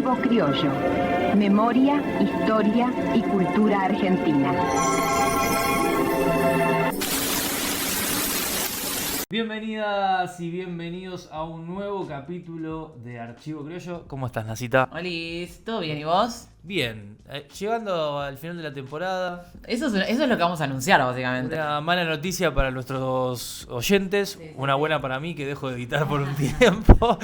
Archivo Criollo. Memoria, historia y cultura argentina. Bienvenidas y bienvenidos a un nuevo capítulo de Archivo Criollo. ¿Cómo estás, Nacita? Olis, ¿todo bien y vos? Bien, llegando al final de la temporada. Eso es lo que vamos a anunciar, básicamente. Una mala noticia para nuestros oyentes, una buena para mí que dejo de editar por un tiempo.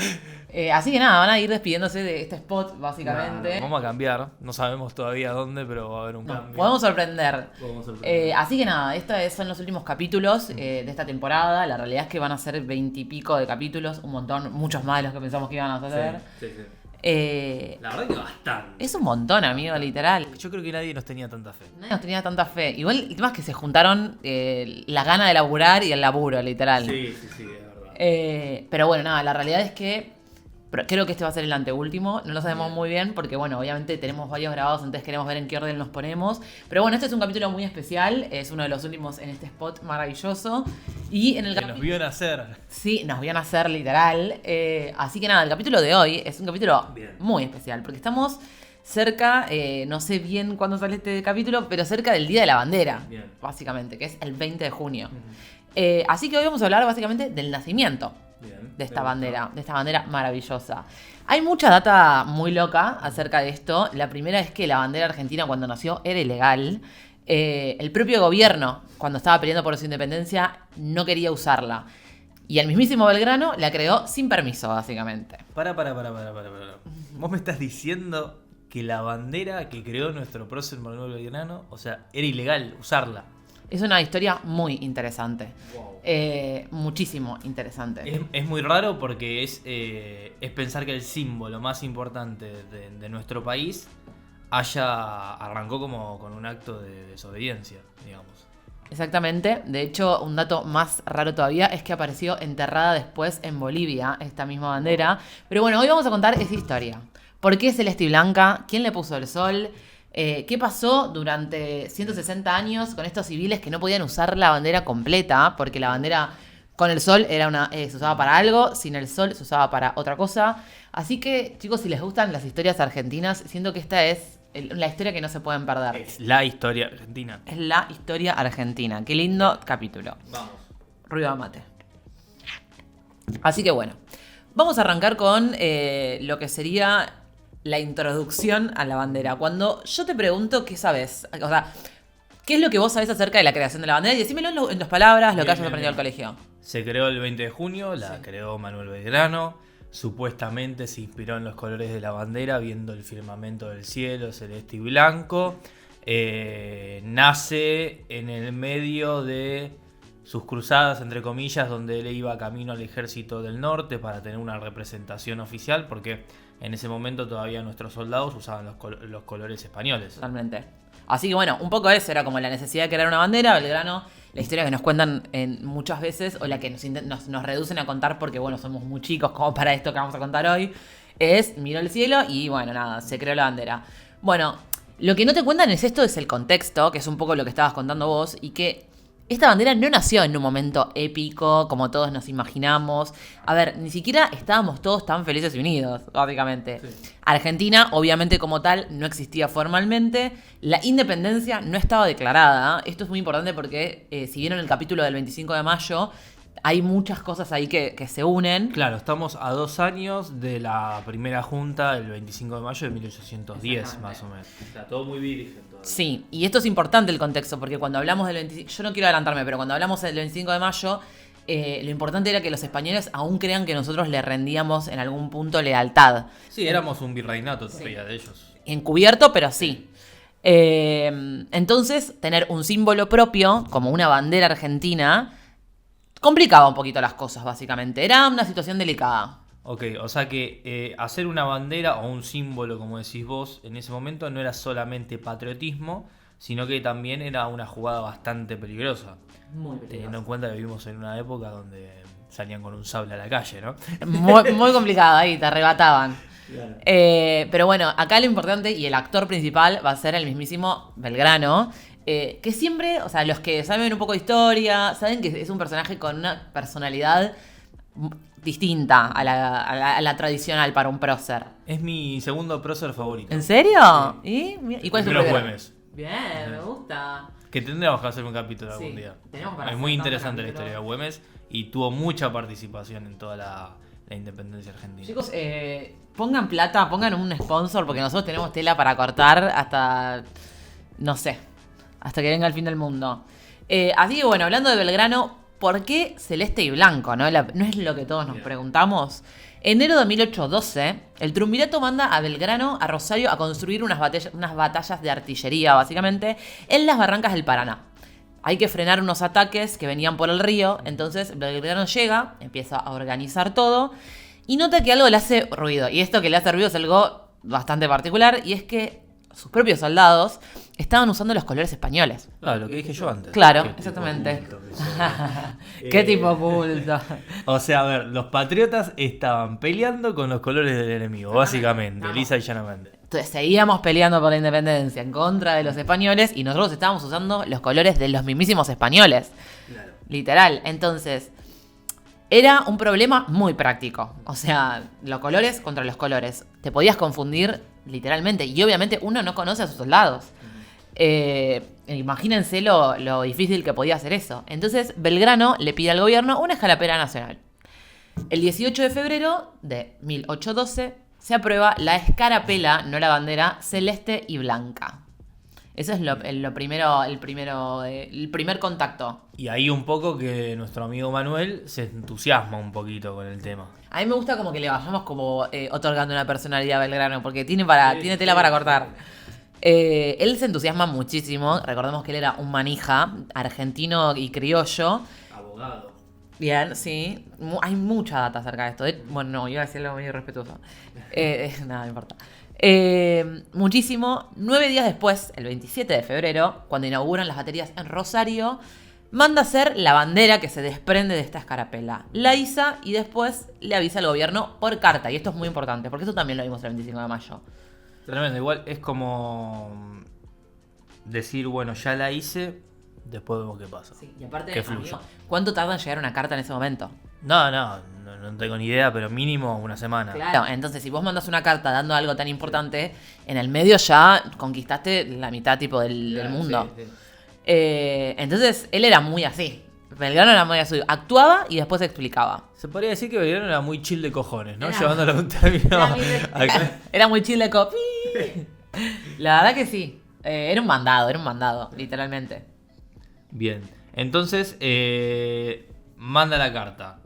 Así que nada, van a ir despidiéndose de este spot, básicamente. Claro, vamos a cambiar, no sabemos todavía dónde, pero va a haber un cambio. Podemos sorprender. Así que nada, estos son los últimos capítulos de esta temporada. La realidad es que van a ser 20 y pico de capítulos, un montón, muchos más de los que pensamos que iban a hacer. Sí. La verdad que bastante. Es un montón, amigo, literal. Yo creo que nadie nos tenía tanta fe. Nadie nos tenía tanta fe. Igual, el tema es que se juntaron la gana de laburar y el laburo, literal. Sí, es verdad. Pero bueno, nada, la realidad es que creo que este va a ser el anteúltimo. No lo sabemos muy bien porque, bueno, obviamente tenemos varios grabados, entonces queremos ver en qué orden nos ponemos. Pero bueno, este es un capítulo muy especial. Es uno de los últimos en este spot maravilloso. Y en el que nos vio nacer. Sí, nos vio nacer, literal. Así que nada, el capítulo de hoy es un capítulo muy especial porque estamos cerca, no sé bien cuándo sale este capítulo, pero cerca del Día de la Bandera, básicamente, que es el 20 de junio. Así que hoy vamos a hablar básicamente del nacimiento de esta bandera maravillosa. Hay mucha data muy loca acerca de esto. La primera es que la bandera argentina cuando nació era ilegal. El propio gobierno, cuando estaba peleando por su independencia, no quería usarla. Y el mismísimo Belgrano la creó sin permiso, básicamente. Para. ¿Vos me estás diciendo que la bandera que creó nuestro prócer Manuel Belgrano, o sea, era ilegal usarla? Es una historia muy interesante. Wow. Muchísimo interesante. Es muy raro porque es pensar que el símbolo más importante de nuestro país arrancó como con un acto de desobediencia, digamos. Exactamente. De hecho, un dato más raro todavía es que apareció enterrada después en Bolivia, esta misma bandera. Pero bueno, hoy vamos a contar esa historia. ¿Por qué celeste y blanca? ¿Quién le puso el sol? ¿Qué pasó durante 160 años con estos civiles que no podían usar la bandera completa? Porque la bandera con el sol se usaba para algo, sin el sol se usaba para otra cosa. Así que, chicos, si les gustan las historias argentinas, siento que esta es la historia que no se pueden perder. Es la historia argentina. Es la historia argentina. Qué lindo capítulo. Vamos. Ruido de mate. Así que bueno, vamos a arrancar con lo que sería la introducción a la bandera. Cuando yo te pregunto qué sabes, o sea, ¿qué es lo que vos sabés acerca de la creación de la bandera? Y decímelo en tus palabras, lo que hayas aprendido al colegio. Se creó el 20 de junio, la creó Manuel Belgrano. Supuestamente se inspiró en los colores de la bandera, viendo el firmamento del cielo, celeste y blanco. Nace en el medio de sus cruzadas, entre comillas, donde él iba camino al ejército del norte para tener una representación oficial, porque en ese momento todavía nuestros soldados usaban los colores españoles. Totalmente. Así que bueno, un poco eso era como la necesidad de crear una bandera. Belgrano, la historia que nos cuentan muchas veces, o la que nos reducen a contar porque bueno, somos muy chicos como para esto que vamos a contar hoy, es miró el cielo y bueno, nada, se creó la bandera. Bueno, lo que no te cuentan es el contexto, que es un poco lo que estabas contando vos, y que esta bandera no nació en un momento épico, como todos nos imaginamos. A ver, ni siquiera estábamos todos tan felices y unidos, básicamente. Sí. Argentina, obviamente como tal, no existía formalmente. La independencia no estaba declarada. Esto es muy importante porque, si vieron el capítulo del 25 de mayo, hay muchas cosas ahí que se unen. Claro, estamos a 2 años de la primera junta, el 25 de mayo de 1810, más o menos. Está todo muy virgen todavía. Sí, y esto es importante el contexto, porque cuando hablamos del 25... Yo no quiero adelantarme, pero cuando hablamos del 25 de mayo, lo importante era que los españoles aún crean que nosotros le rendíamos en algún punto lealtad. Sí, éramos un virreinato todavía de ellos. Encubierto, pero sí. Entonces, tener un símbolo propio, como una bandera argentina, complicaba un poquito las cosas, básicamente. Era una situación delicada. Ok, o sea que hacer una bandera o un símbolo, como decís vos, en ese momento no era solamente patriotismo, sino que también era una jugada bastante peligrosa. Muy peligrosa. Teniendo en cuenta que vivimos en una época donde salían con un sable a la calle, ¿no? Muy complicado, ahí te arrebataban. Claro. Pero bueno, acá lo importante y el actor principal va a ser el mismísimo Belgrano. Que siempre, o sea, los que saben un poco de historia, saben que es un personaje con una personalidad distinta a la tradicional para un prócer. Es mi segundo prócer favorito. ¿En serio? ¿Y cuál es tu Los primero? Güemes. Bien, me gusta. Que tendríamos que hacer un capítulo Sí, algún día. tenemos para Es hacer muy tantos interesante la capítulos. historia de Güemes y tuvo mucha participación en toda la independencia argentina. Chicos, pongan plata, pongan un sponsor, porque nosotros tenemos tela para cortar hasta, no sé, hasta que venga el fin del mundo. Así que bueno, hablando de Belgrano, ¿por qué celeste y blanco? ¿No es lo que todos nos preguntamos? Enero de 1812, el triunvirato manda a Belgrano, a Rosario, a construir unas batallas de artillería, básicamente, en las barrancas del Paraná. Hay que frenar unos ataques que venían por el río, entonces Belgrano llega, empieza a organizar todo y nota que algo le hace ruido. Y esto que le hace ruido es algo bastante particular, y es que sus propios soldados estaban usando los colores españoles. Claro, lo que dije yo antes. Claro, Qué tipo exactamente. oculto que soy. Qué tipo oculto. O sea, a ver, los patriotas estaban peleando con los colores del enemigo, básicamente, lisa y llanamente. Entonces seguíamos peleando por la independencia en contra de los españoles y nosotros estábamos usando los colores de los mismísimos españoles. Claro. Literal. Entonces, era un problema muy práctico. O sea, los colores contra los colores. Te podías confundir literalmente. Y obviamente uno no conoce a sus soldados. Imagínense lo difícil que podía hacer eso. Entonces, Belgrano le pide al gobierno una escarapela nacional. El 18 de febrero de 1812 se aprueba la escarapela, no la bandera, celeste y blanca. Eso es el primer contacto. Y ahí un poco que nuestro amigo Manuel se entusiasma un poquito con el tema. A mí me gusta como que le vayamos como otorgando una personalidad a Belgrano, porque tiene tela para cortar. Él se entusiasma muchísimo. Recordemos que él era un manija, argentino y criollo. Abogado. Bien, sí. Hay mucha data acerca de esto. Bueno, no, iba a decir algo muy irrespetuoso. Nada, no importa. Muchísimo. 9 días después, el 27 de febrero, cuando inauguran las baterías en Rosario, manda hacer la bandera que se desprende de esta escarapela. La iza y después le avisa al gobierno por carta. Y esto es muy importante, porque esto también lo vimos el 25 de mayo. Tremendo, igual es como decir, bueno, ya la hice, después vemos qué pasa. Sí, y aparte, que amigo, fluya. ¿cuánto tarda en llegar una carta en ese momento? No tengo ni idea, pero mínimo una semana. Claro, entonces si vos mandas una carta dando algo tan importante, en el medio ya conquistaste la mitad tipo del mundo. Sí, sí. Entonces él era muy así. Belgrano era muy así. Actuaba y después explicaba. Se podría decir que Belgrano era muy chill de cojones, ¿no? Era- Llevándolo a un término. Era muy chill de copy. La verdad que sí. Era un mandado, literalmente. Bien, entonces manda la carta.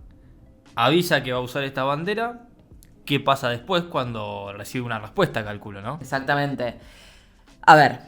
Avisa que va a usar esta bandera. ¿Qué pasa después cuando recibe una respuesta, calculo, no? Exactamente. A ver.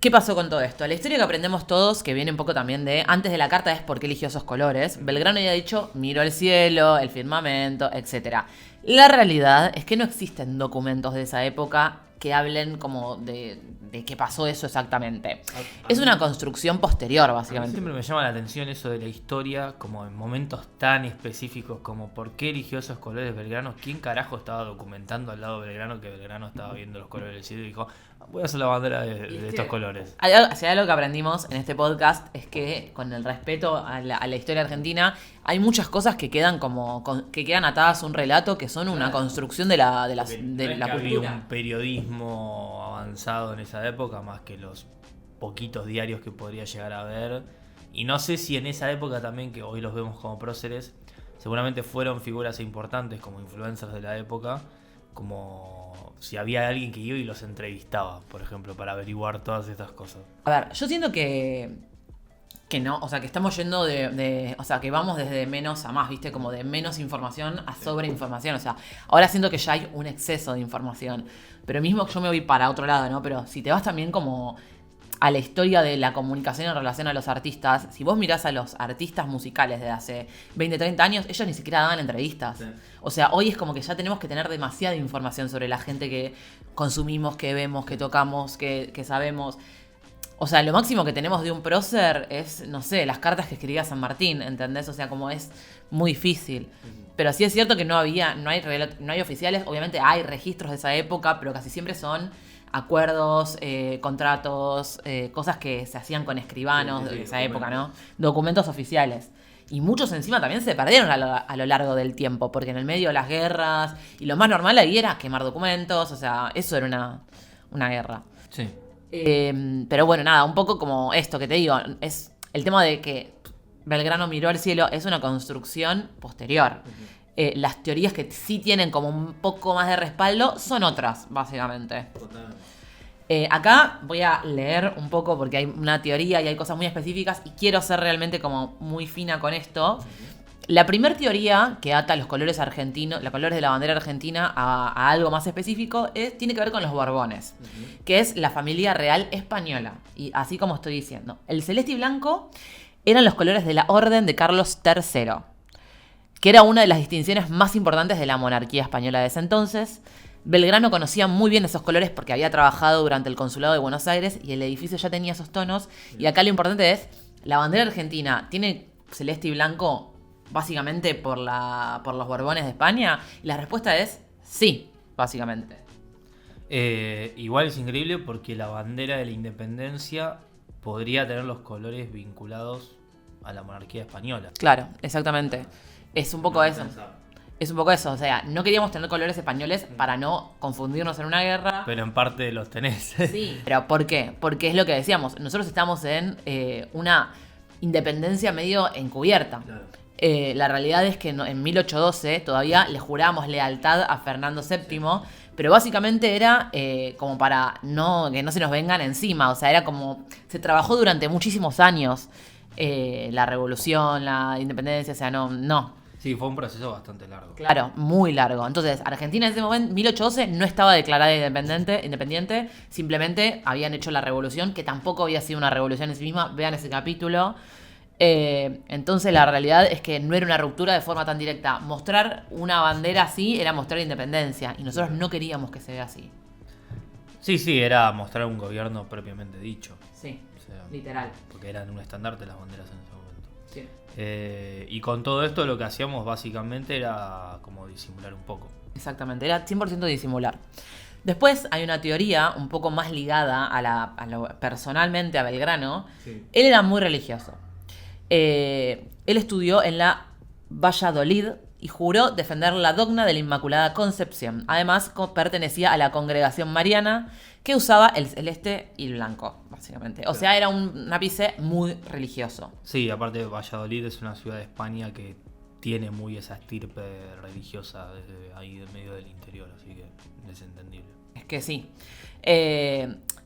¿Qué pasó con todo esto? La historia que aprendemos todos, que viene un poco también de antes de la carta, es por qué eligió esos colores. Belgrano ya ha dicho, miró el cielo, el firmamento, etc. La realidad es que no existen documentos de esa época que hablen como de qué pasó eso exactamente. Es una construcción posterior, A mí básicamente. siempre me llama la atención eso de la historia, como en momentos tan específicos como por qué eligió esos colores Belgrano. ¿Quién carajo estaba documentando al lado de Belgrano que Belgrano estaba viendo los colores del cielo y dijo, voy a hacer la bandera de estos colores? Si hay algo que aprendimos en este podcast es que con el respeto a la historia argentina hay muchas cosas que quedan que quedan atadas a un relato que son una construcción de la No es que había cultura. un periodismo avanzado en esa época más que los poquitos diarios que podría llegar a ver. Y no sé si en esa época también, que hoy los vemos como próceres, seguramente fueron figuras importantes como influencers de la época, como si había alguien que iba y los entrevistaba, por ejemplo, para averiguar todas estas cosas. A ver, yo siento que no, o sea, que estamos yendo o sea, que vamos desde menos a más, ¿viste? Como de menos información a sobreinformación, o sea, ahora siento que ya hay un exceso de información, pero mismo que yo me voy para otro lado, ¿no? Pero si te vas también como a la historia de la comunicación en relación a los artistas, si vos mirás a los artistas musicales de hace 20, 30 años, ellos ni siquiera daban entrevistas. Sí. O sea, hoy es como que ya tenemos que tener demasiada información sobre la gente que consumimos, que vemos, que tocamos, que sabemos. O sea, lo máximo que tenemos de un prócer es, no sé, las cartas que escribía San Martín, ¿entendés? O sea, como es muy difícil. Pero sí es cierto que no hay oficiales, obviamente hay registros de esa época, pero casi siempre son acuerdos, contratos, cosas que se hacían con escribanos Sí, de esa documentos. época, ¿no? Documentos oficiales. Y muchos encima también se perdieron a lo largo del tiempo, porque en el medio de las guerras, y lo más normal ahí era quemar documentos, o sea, eso era una guerra. Sí. Pero bueno, nada, un poco como esto que te digo, es el tema de que Belgrano miró al cielo, es una construcción posterior. Las teorías que sí tienen como un poco más de respaldo son otras, básicamente. Acá voy a leer un poco porque hay una teoría y hay cosas muy específicas y quiero ser realmente como muy fina con esto. La primera teoría que ata los colores argentinos, los colores de la bandera argentina a algo más específico tiene que ver con los Borbones, que es la familia real española. Y así como estoy diciendo, el celeste y blanco eran los colores de la Orden de Carlos III, que era una de las distinciones más importantes de la monarquía española de ese entonces. Belgrano conocía muy bien esos colores porque había trabajado durante el consulado de Buenos Aires y el edificio ya tenía esos tonos. Y acá lo importante es, la bandera argentina tiene celeste y blanco básicamente por los Borbones de España. Y la respuesta es sí, básicamente. Igual es increíble porque la bandera de la independencia podría tener los colores vinculados a la monarquía española. Claro, exactamente. Es un poco eso. Es un poco eso, o sea, no queríamos tener colores españoles para no confundirnos en una guerra. Pero en parte los tenés. Sí, pero ¿por qué? Porque es lo que decíamos, nosotros estamos en una independencia medio encubierta. Claro. La realidad es que en 1812 todavía le juramos lealtad a Fernando VII, pero básicamente era como para que no se nos vengan encima, o sea, era como, se trabajó durante muchísimos años la revolución, la independencia, o sea, no. Sí, fue un proceso bastante largo. Claro, muy largo. Entonces, Argentina en ese momento, 1812, no estaba declarada independiente, simplemente habían hecho la revolución, que tampoco había sido una revolución en sí misma, vean ese capítulo. Entonces, la realidad es que no era una ruptura de forma tan directa. Mostrar una bandera así era mostrar independencia, y nosotros no queríamos que se vea así. Sí, era mostrar un gobierno propiamente dicho. Sí, O sea, literal. porque eran un estandarte las banderas en ese momento. Sí. Y con todo esto lo que hacíamos básicamente era como disimular un poco. Exactamente, era 100% disimular. Después hay una teoría un poco más ligada personalmente a Belgrano. Sí. Él era muy religioso. Él estudió en la Valladolid y juró defender la dogma de la Inmaculada Concepción. Además, pertenecía a la congregación mariana que usaba el celeste y el blanco, básicamente. O sea, era un ápice muy religioso. Sí, aparte Valladolid es una ciudad de España que tiene muy esa estirpe religiosa desde ahí en medio del interior, así que es entendible. Es que sí.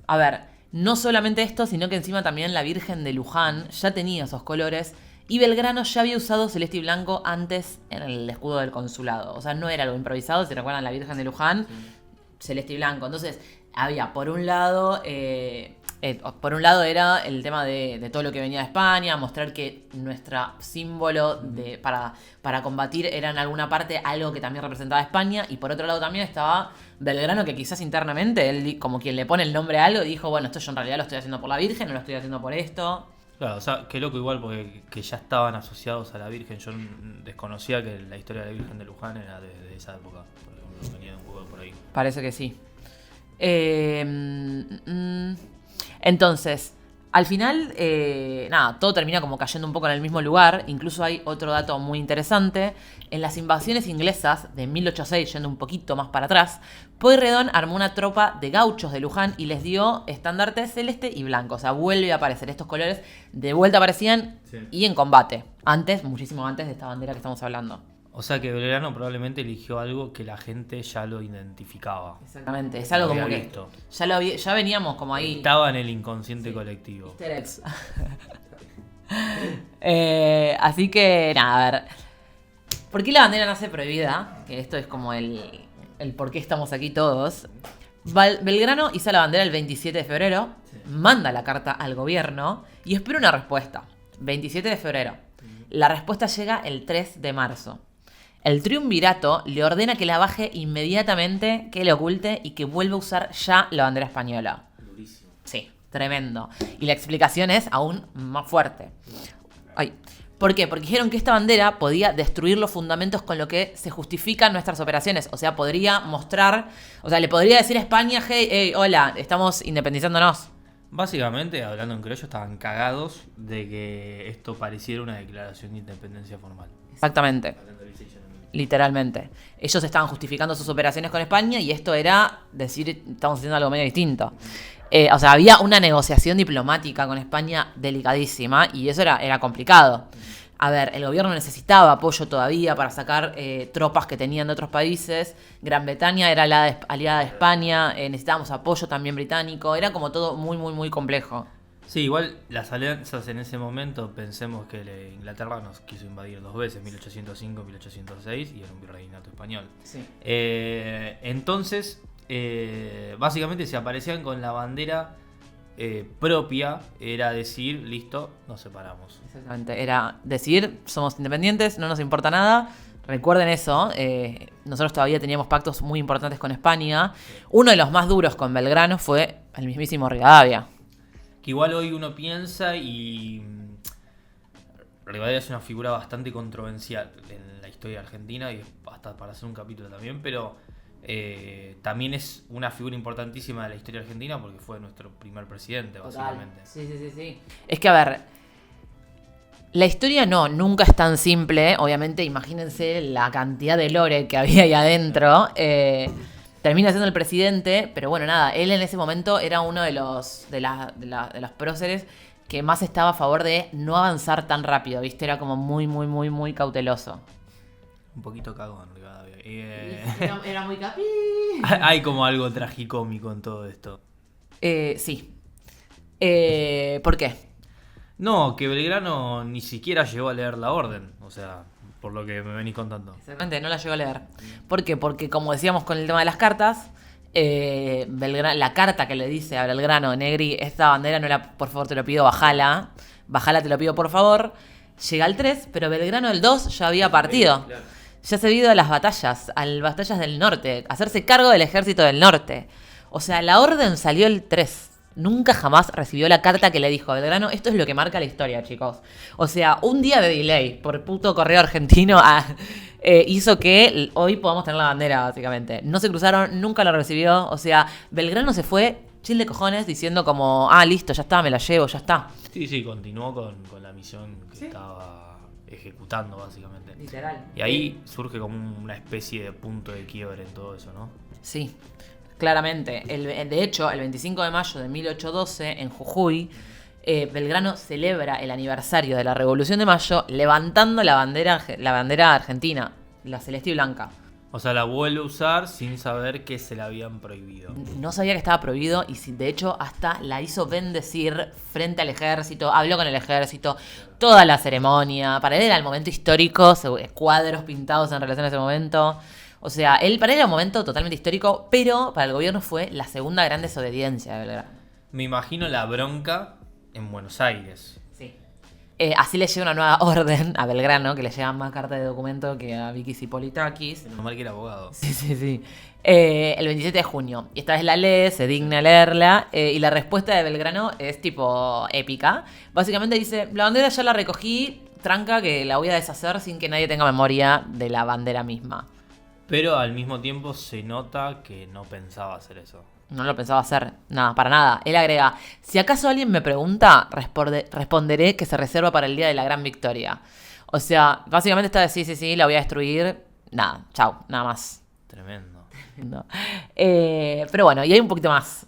A ver, no solamente esto, sino que encima también la Virgen de Luján ya tenía esos colores y Belgrano ya había usado celeste y blanco antes en el escudo del consulado. O sea, no era algo improvisado, si recuerdan la Virgen de Luján, celeste y blanco. Entonces, había por un lado era el tema de todo lo que venía de España, mostrar que nuestro símbolo para combatir era en alguna parte algo que también representaba a España, y por otro lado también estaba Belgrano, que quizás internamente, él como quien le pone el nombre a algo, dijo, bueno, esto yo en realidad lo estoy haciendo por la Virgen, no lo estoy haciendo por esto. Claro, o sea, qué loco igual porque que ya estaban asociados a la Virgen. Yo desconocía que la historia de la Virgen de Luján era de esa época, por ejemplo, venía un poco por ahí. Parece que sí. Entonces, al final, todo termina como cayendo un poco en el mismo lugar. Incluso hay otro dato muy interesante. En las invasiones inglesas de 1806, yendo un poquito más para atrás, Pueyrredón armó una tropa de gauchos de Luján y les dio estandartes celeste y blanco. O sea, vuelve a aparecer estos colores. De vuelta aparecían y en combate. Muchísimo antes de esta bandera que estamos hablando. O sea que Belgrano probablemente eligió algo que la gente ya lo identificaba. Exactamente, es algo como que ya veníamos como ahí. Estaba en el inconsciente colectivo. Easter eggs. Así que, nada, a ver. ¿Por qué la bandera nace prohibida? Que esto es como el por qué estamos aquí todos. Belgrano hizo la bandera el 27 de febrero, manda la carta al gobierno y espera una respuesta. 27 de febrero. La respuesta llega el 3 de marzo. El triunvirato le ordena que la baje inmediatamente, que la oculte y que vuelva a usar ya la bandera española. Durísimo. Sí, tremendo. Y la explicación es aún más fuerte. ¿Por qué? Porque dijeron que esta bandera podía destruir los fundamentos con lo que se justifican nuestras operaciones. O sea, podría mostrar, le podría decir a España, hey, hola, estamos independizándonos. Básicamente, hablando en criollo, estaban cagados de que esto pareciera una declaración de independencia formal. Exactamente. Literalmente. Ellos estaban justificando sus operaciones con España y esto era decir, estamos haciendo algo medio distinto. O sea, había una negociación diplomática con España delicadísima y eso era complicado. A ver, el gobierno necesitaba apoyo todavía para sacar tropas que tenían de otros países. Gran Bretaña era la aliada de España, necesitábamos apoyo también británico. Era como todo muy, muy, muy complejo. Sí, igual las alianzas en ese momento, pensemos que Inglaterra nos quiso invadir 2 veces, 1805 y 1806, y era un virreinato español. Sí. Entonces, básicamente si aparecían con la bandera propia, era decir, listo, nos separamos. Exactamente, era decir, somos independientes, no nos importa nada. Recuerden eso, nosotros todavía teníamos pactos muy importantes con España. Uno de los más duros con Belgrano fue el mismísimo Rivadavia. Que igual hoy uno piensa y Rivadavia es una figura bastante controversial en la historia argentina y hasta para hacer un capítulo también, pero también es una figura importantísima de la historia argentina porque fue nuestro primer presidente, básicamente. Sí. Es que, a ver, la historia nunca es tan simple. Obviamente, imagínense la cantidad de lore que había ahí adentro. Termina siendo el presidente, pero bueno, nada, él en ese momento era uno de los próceres que más estaba a favor de no avanzar tan rápido, ¿viste? Era como muy, muy, muy, muy cauteloso. Un poquito cagón, Rivadavia. Era muy capi. Hay como algo tragicómico en todo esto. Sí. ¿Por qué? No, que Belgrano ni siquiera llegó a leer la orden, o sea, por lo que me venís contando. Exactamente, no la llegó a leer. ¿Por qué? Porque como decíamos con el tema de las cartas, la carta que le dice a Belgrano, Negri, esta bandera no la, por favor te lo pido, bajala, te lo pido por favor, llega al 3, pero Belgrano el 2 ya había partido. Claro. Ya se había ido a las batallas del norte, a hacerse cargo del ejército del norte. O sea, la orden salió el 3. Nunca jamás recibió la carta que le dijo a Belgrano. Esto es lo que marca la historia, chicos. O sea, un día de delay por puto correo argentino hizo que hoy podamos tener la bandera, básicamente. No se cruzaron, nunca lo recibió. O sea, Belgrano se fue chill de cojones diciendo como, listo, ya está, me la llevo, ya está. Sí, continuó con la misión que estaba ejecutando, básicamente. Literal. Y ahí surge como una especie de punto de quiebre en todo eso, ¿no? Sí. Claramente. De hecho, el 25 de mayo de 1812, en Jujuy, Belgrano celebra el aniversario de la Revolución de Mayo levantando la bandera argentina, la celeste y blanca. O sea, la vuelve a usar sin saber que se la habían prohibido. No sabía que estaba prohibido y de hecho hasta la hizo bendecir frente al ejército, habló con el ejército, toda la ceremonia. Para él era el momento histórico, cuadros pintados en relación a ese momento. O sea, para él era un momento totalmente histórico, pero para el gobierno fue la segunda gran desobediencia de Belgrano. Me imagino la bronca en Buenos Aires. Sí. Así le llega una nueva orden a Belgrano, que le llega más carta de documento que a Vikis Hippolytakis. Normal que era abogado. Sí. El 27 de junio. Y esta vez la lee, se digna a leerla, y la respuesta de Belgrano es tipo épica. Básicamente dice, la bandera ya la recogí, tranca que la voy a deshacer sin que nadie tenga memoria de la bandera misma. Pero al mismo tiempo se nota que no pensaba hacer eso. No lo pensaba hacer, nada, para nada. Él agrega, si acaso alguien me pregunta, responderé que se reserva para el día de la gran victoria. O sea, básicamente está de sí, la voy a destruir. Nada, chau, nada más. Tremendo. No. Pero bueno, y hay un poquito más.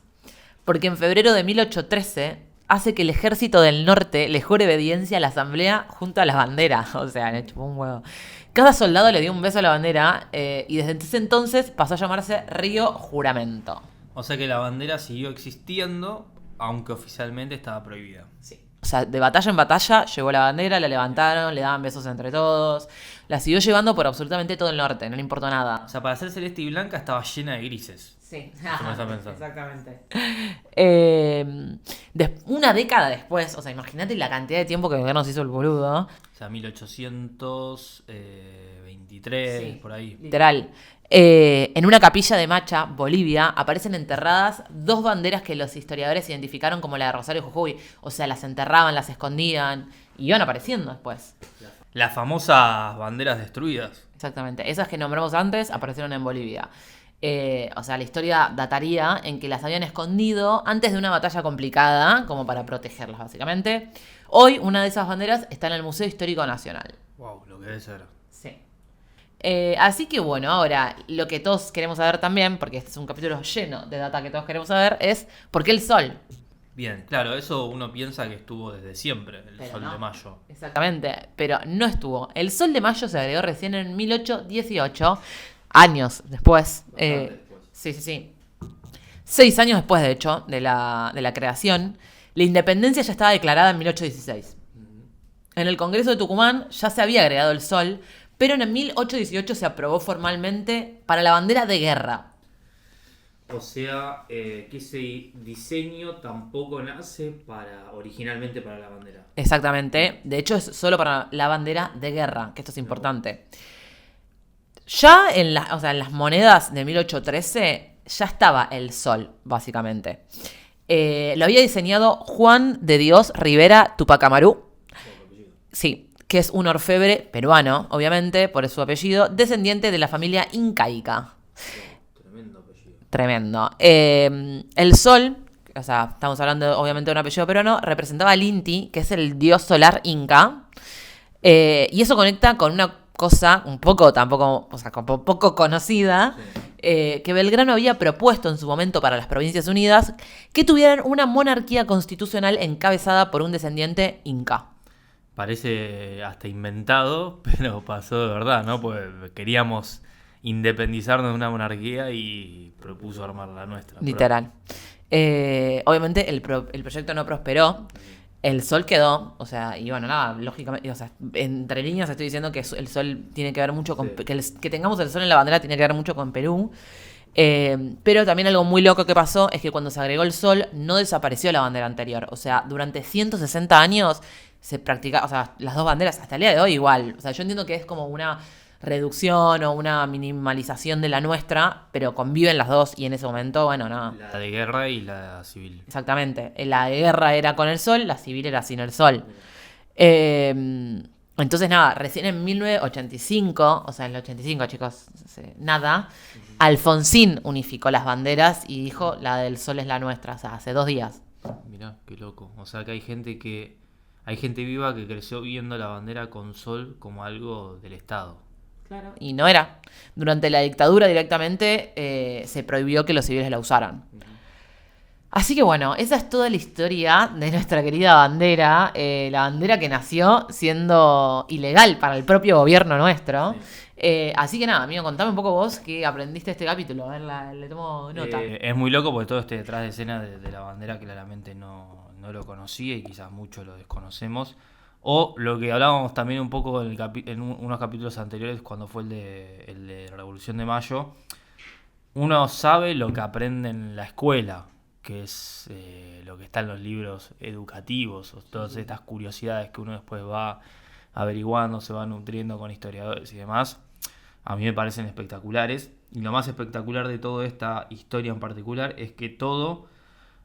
Porque en febrero de 1813 hace que el ejército del norte le jure obediencia a la asamblea junto a la bandera. O sea, le chupó un huevo. Cada soldado le dio un beso a la bandera y desde ese entonces pasó a llamarse Río Juramento. O sea que la bandera siguió existiendo, aunque oficialmente estaba prohibida. Sí. O sea, de batalla en batalla llegó la bandera, la levantaron, le daban besos entre todos. La siguió llevando por absolutamente todo el norte, no le importó nada. O sea, para ser celeste y blanca estaba llena de grises. Sí, exactamente. Una década después, o sea, imagínate la cantidad de tiempo que Belgrano se hizo el boludo. O sea, 1823, Sí, por ahí. Literal. En una capilla de Macha, Bolivia, aparecen enterradas 2 banderas que los historiadores identificaron como la de Rosario y Jujuy. O sea, las enterraban, las escondían y iban apareciendo después. Las famosas banderas destruidas. Exactamente. Esas que nombramos antes aparecieron en Bolivia. O sea, la historia dataría en que las habían escondido antes de una batalla complicada, como para protegerlas, básicamente. Hoy, una de esas banderas está en el Museo Histórico Nacional. Wow, lo que debe ser. Sí. Así que bueno, ahora lo que todos queremos saber también, porque este es un capítulo lleno de data que todos queremos saber, es ¿por qué el sol? Bien, claro, eso uno piensa que estuvo desde siempre, el Pero sol no. de mayo. Exactamente, pero no estuvo. El sol de mayo se agregó recién en 1818, años después. Bastante después. Sí. 6 años después, de hecho, de la creación. La independencia ya estaba declarada en 1816. En el Congreso de Tucumán ya se había agregado el sol, pero en 1818 se aprobó formalmente para la bandera de guerra. O sea, que ese diseño tampoco nace originalmente para la bandera. Exactamente. De hecho, es solo para la bandera de guerra, que esto es importante. Ya en las monedas de 1813 ya estaba el sol, básicamente. Lo había diseñado Juan de Dios Rivera Tupac Amaru. Sí, que es un orfebre peruano, obviamente, por su apellido, descendiente de la familia incaica. Tremendo apellido. Tremendo. El sol, o sea, estamos hablando obviamente de un apellido peruano, representaba al Inti, que es el dios solar inca. Y eso conecta con una cosa un poco, tampoco, o sea, como poco conocida, que Belgrano había propuesto en su momento para las Provincias Unidas, que tuvieran una monarquía constitucional encabezada por un descendiente inca. Parece hasta inventado, pero pasó de verdad, ¿no? Pues queríamos independizarnos de una monarquía y propuso armar la nuestra. Literal. Obviamente el proyecto no prosperó. El sol quedó, o sea, y bueno, nada, lógicamente, o sea, entre líneas estoy diciendo que el sol tiene que ver mucho con... Sí. Que tengamos el sol en la bandera tiene que ver mucho con Perú. Pero también algo muy loco que pasó es que cuando se agregó el sol no desapareció la bandera anterior. O sea, durante 160 años se practica, o sea, las dos banderas hasta el día de hoy igual. O sea, yo entiendo que es como una reducción o una minimalización de la nuestra, pero conviven las dos y en ese momento, bueno, nada. La de guerra y la civil. Exactamente. La guerra era con el sol, la civil era sin el sol. Entonces, nada, recién en 1985, o sea, en el 85, chicos, nada, Alfonsín unificó las banderas y dijo, la del sol es la nuestra, o sea, hace 2 días. Mirá, qué loco. O sea que hay gente viva que creció viendo la bandera con sol como algo del Estado. Claro. Y no era. Durante la dictadura directamente se prohibió que los civiles la usaran. Así que bueno, esa es toda la historia de nuestra querida bandera. La bandera que nació siendo ilegal para el propio gobierno nuestro. Así que nada, amigo, contame un poco vos qué aprendiste de este capítulo. A ver, le tomo nota. Es muy loco porque todo este detrás de escena de la bandera claramente no lo conocía y quizás muchos lo desconocemos. O lo que hablábamos también un poco en unos capítulos anteriores cuando fue el de la Revolución de Mayo. Uno sabe lo que aprende en la escuela, que es lo que está en los libros educativos, o todas estas curiosidades que uno después va averiguando, se va nutriendo con historiadores y demás. A mí me parecen espectaculares. Y lo más espectacular de toda esta historia en particular es que todo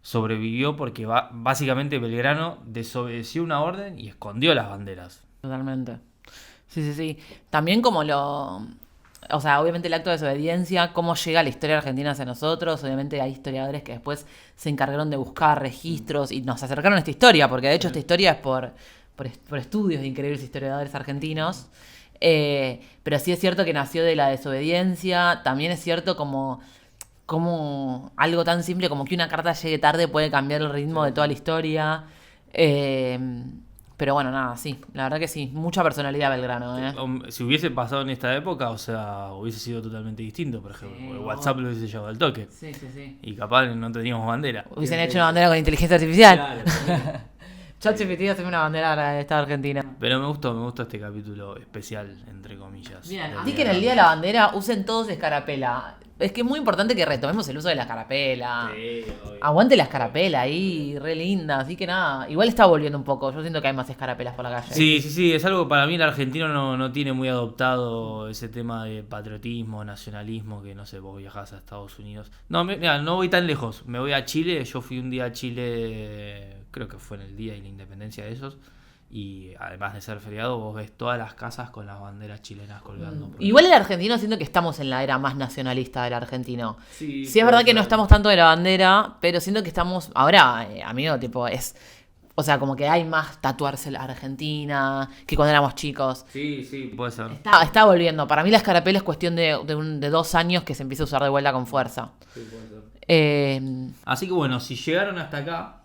sobrevivió porque básicamente Belgrano desobedeció una orden y escondió las banderas. Totalmente. Sí. También como o sea, obviamente el acto de desobediencia, cómo llega la historia argentina hacia nosotros. Obviamente hay historiadores que después se encargaron de buscar registros y nos acercaron a esta historia, porque de hecho esta historia es por estudios de increíbles historiadores argentinos. Pero sí es cierto que nació de la desobediencia. También es cierto como algo tan simple como que una carta llegue tarde puede cambiar el ritmo de toda la historia. Pero bueno, nada, sí, la verdad que sí, mucha personalidad Belgrano. Si hubiese pasado en esta época, o sea, hubiese sido totalmente distinto, por ejemplo. Sí, El WhatsApp lo hubiese llevado al toque. Sí. Y capaz no teníamos bandera. Hubiesen hecho una bandera con inteligencia artificial. Claro. ChatGPT hace una bandera para el Estado argentino. Pero me gustó este capítulo especial, entre comillas. Bien, así que en el Día de la Bandera usen todos escarapela. Es que es muy importante que retomemos el uso de la escarapela. Sí, Aguante la escarapela ahí, re linda. Así que nada, igual está volviendo un poco. Yo siento que hay más escarapelas por la calle. Sí, es algo que para mí el argentino no tiene muy adoptado ese tema de patriotismo, nacionalismo, que no sé, vos viajás a Estados Unidos. No, mira, no voy tan lejos, me voy a Chile, yo fui un día a Chile, creo que fue en el día de la independencia de ellos, Y además de ser feriado, vos ves todas las casas con las banderas chilenas colgando. Igual el argentino siento que estamos en la era más nacionalista del argentino. Sí, Sí, es verdad que no estamos tanto de la bandera, pero siento que estamos. Ahora, amigo, tipo, es. O sea, como que hay más tatuarse la Argentina que cuando éramos chicos. Sí, puede ser. Está volviendo. Para mí la escarapela es cuestión de 2 años que se empieza a usar de vuelta con fuerza. Sí, puede ser. Así que bueno, si llegaron hasta acá,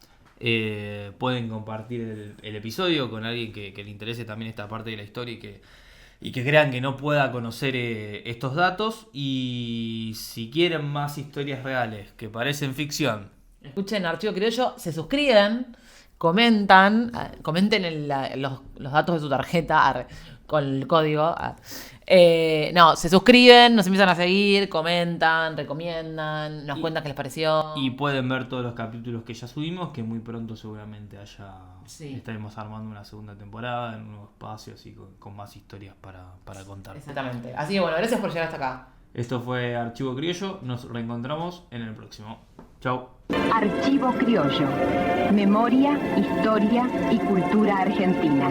pueden compartir el episodio con alguien que le interese también esta parte de la historia y que crean que no pueda conocer estos datos. Y si quieren más historias reales que parecen ficción, Escuchen Archivo Criollo, se suscriben, comenten los datos de su tarjeta con el código. Se suscriben, nos empiezan a seguir, comentan, recomiendan, nos cuentan qué les pareció. y pueden ver todos los capítulos que ya subimos, que muy pronto seguramente Sí. estaremos armando una segunda temporada en un nuevo espacio, así con más historias para contar. Exactamente. Así que bueno, gracias por llegar hasta acá. Esto fue Archivo Criollo, nos reencontramos en el próximo. Chau. Archivo Criollo. Memoria, historia y cultura argentina.